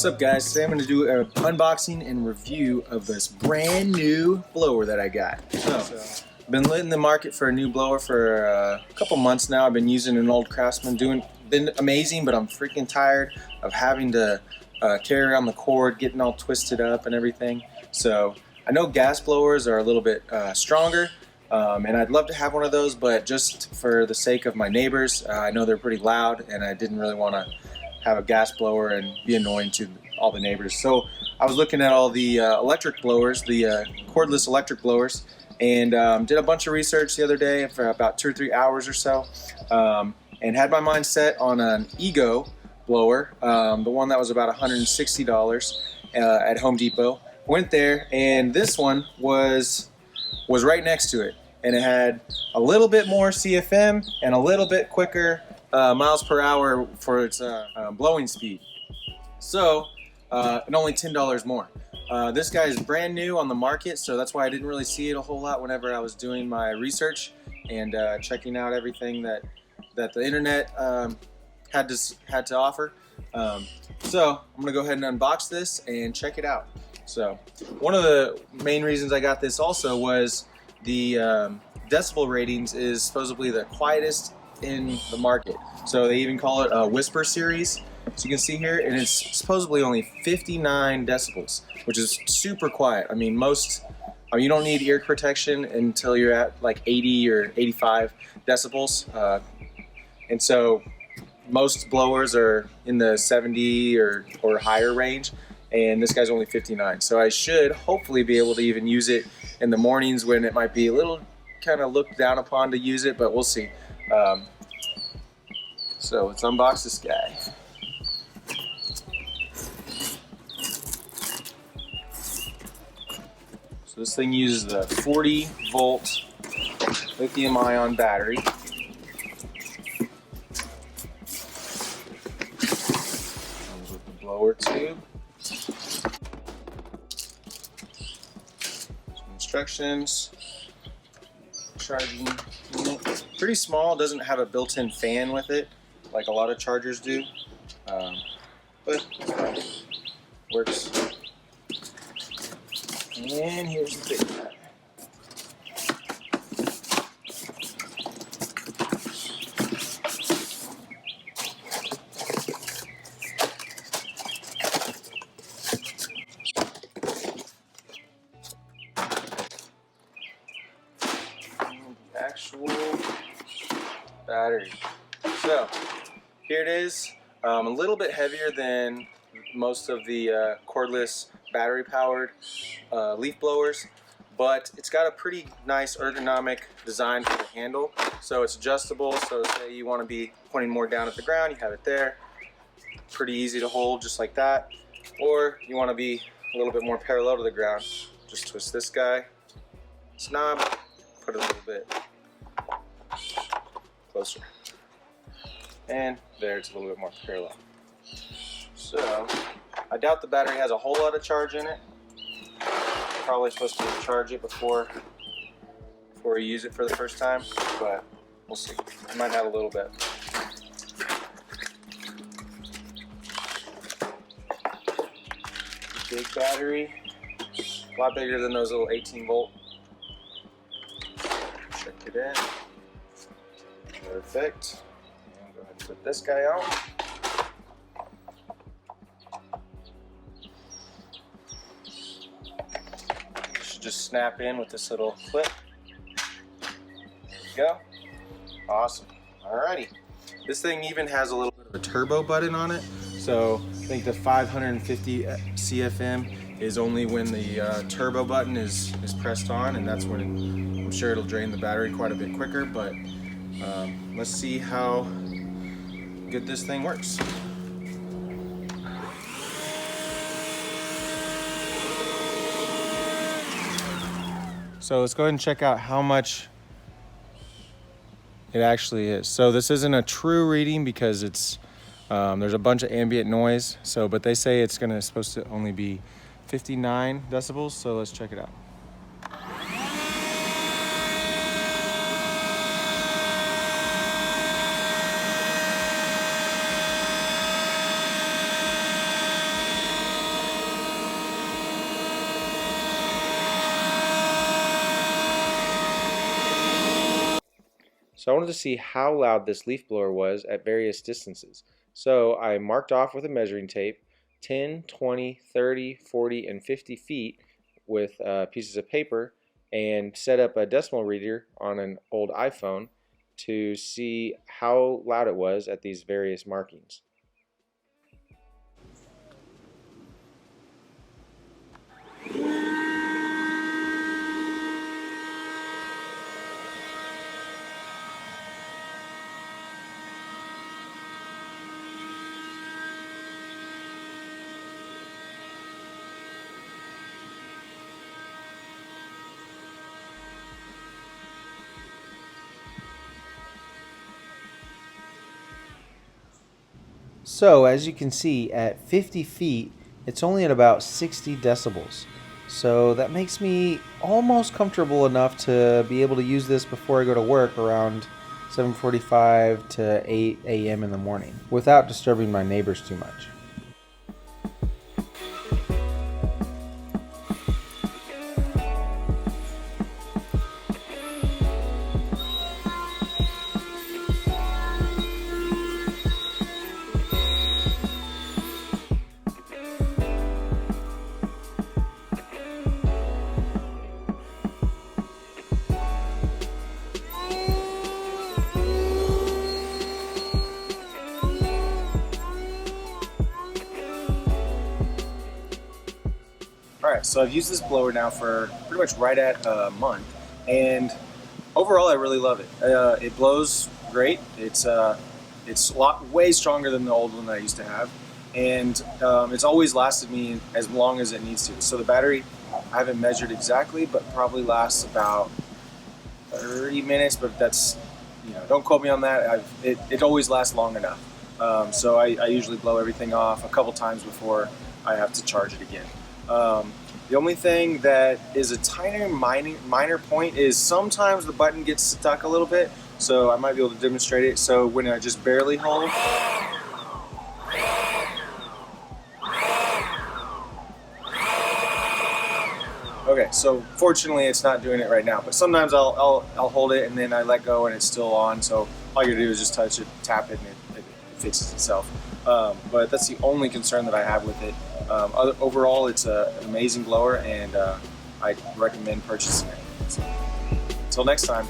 What's up guys? Today I'm going to do an unboxing and review of this brand new blower that I got. So I've been in the market for a new blower for a couple months now. I've been using an old Craftsman, been amazing, but I'm freaking tired of having to carry around the cord, getting all twisted up and everything. So I know gas blowers are a little bit stronger, and I'd love to have one of those, but just for the sake of my neighbors, I know they're pretty loud and I didn't really want to have a gas blower and be annoying to all the neighbors. So I was looking at all the electric blowers, the cordless electric blowers, and did a bunch of research the other day for about 2 or 3 hours or so, and had my mind set on an Ego blower, the one that was about $160 at Home Depot. Went there, and this one was right next to it, and it had a little bit more CFM and a little bit quicker miles per hour for its blowing speed. So, and only $10 more. This guy is brand new on the market, so that's why I didn't really see it a whole lot whenever I was doing my research and checking out everything that the internet had to offer. So I'm gonna go ahead and unbox this and check it out. So one of the main reasons I got this also was the decibel ratings is supposedly the quietest in the market. So they even call it a whisper series. So you can see here, and it's supposedly only 59 decibels, which is super quiet. I mean, you don't need ear protection until you're at like 80 or 85 decibels. And so most blowers are in the 70 or higher range, and this guy's only 59. So I should hopefully be able to even use it in the mornings when it might be a little kind of looked down upon to use it, but we'll see. So let's unbox this guy. So this thing uses the 40-volt lithium-ion battery. Comes with the blower tube. Some instructions. Charging unit. Pretty small, doesn't have a built-in fan with it like a lot of chargers do, but works. And here's the big guy. Actual battery. So here it is. A little bit heavier than most of the cordless battery-powered leaf blowers, but it's got a pretty nice ergonomic design for the handle. So it's adjustable. So say you want to be pointing more down at the ground, you have it there. Pretty easy to hold, just like that. Or you want to be a little bit more parallel to the ground, just twist this guy, this knob, put it a little bit closer, and there it's a little bit more parallel. So I doubt the battery has a whole lot of charge in it. Probably supposed to charge it before you use it for the first time, but we'll see. It might have a little bit. Big battery, a lot bigger than those little 18-volt. Check it in. Perfect. And go ahead and put this guy out. It should just snap in with this little clip. There we go. Awesome. Alrighty. This thing even has a little bit of a turbo button on it. So I think the 550 CFM is only when the turbo button is pressed on, and that's when I'm sure it'll drain the battery quite a bit quicker, but let's see how good this thing works. So let's go ahead and check out how much it actually is. So this isn't a true reading because it's there's a bunch of ambient noise. So, but they say it's supposed to only be 59 decibels. So let's check it out. So I wanted to see how loud this leaf blower was at various distances. So I marked off with a measuring tape 10, 20, 30, 40, and 50 feet with pieces of paper, and set up a decimal reader on an old iPhone to see how loud it was at these various markings. So as you can see, at 50 feet, it's only at about 60 decibels. So that makes me almost comfortable enough to be able to use this before I go to work around 7:45 to 8 a.m. in the morning without disturbing my neighbors too much. Alright, so I've used this blower now for pretty much right at a month, and overall I really love it. It blows great. It's a lot way stronger than the old one that I used to have, and it's always lasted me as long as it needs to. So the battery, I haven't measured exactly, but probably lasts about 30 minutes, but that's, don't quote me on that. It always lasts long enough. So I usually blow everything off a couple times before I have to charge it again. The only thing that is a tiny minor point is sometimes the button gets stuck a little bit, so I might be able to demonstrate it. So when I just barely hold, okay, so fortunately it's not doing it right now, but sometimes I'll hold it and then I let go and it's still on, so all you gotta do is just touch it, tap it, and it fixes itself. But that's the only concern that I have with it. Overall, it's an amazing blower, and I recommend purchasing it. So, until next time.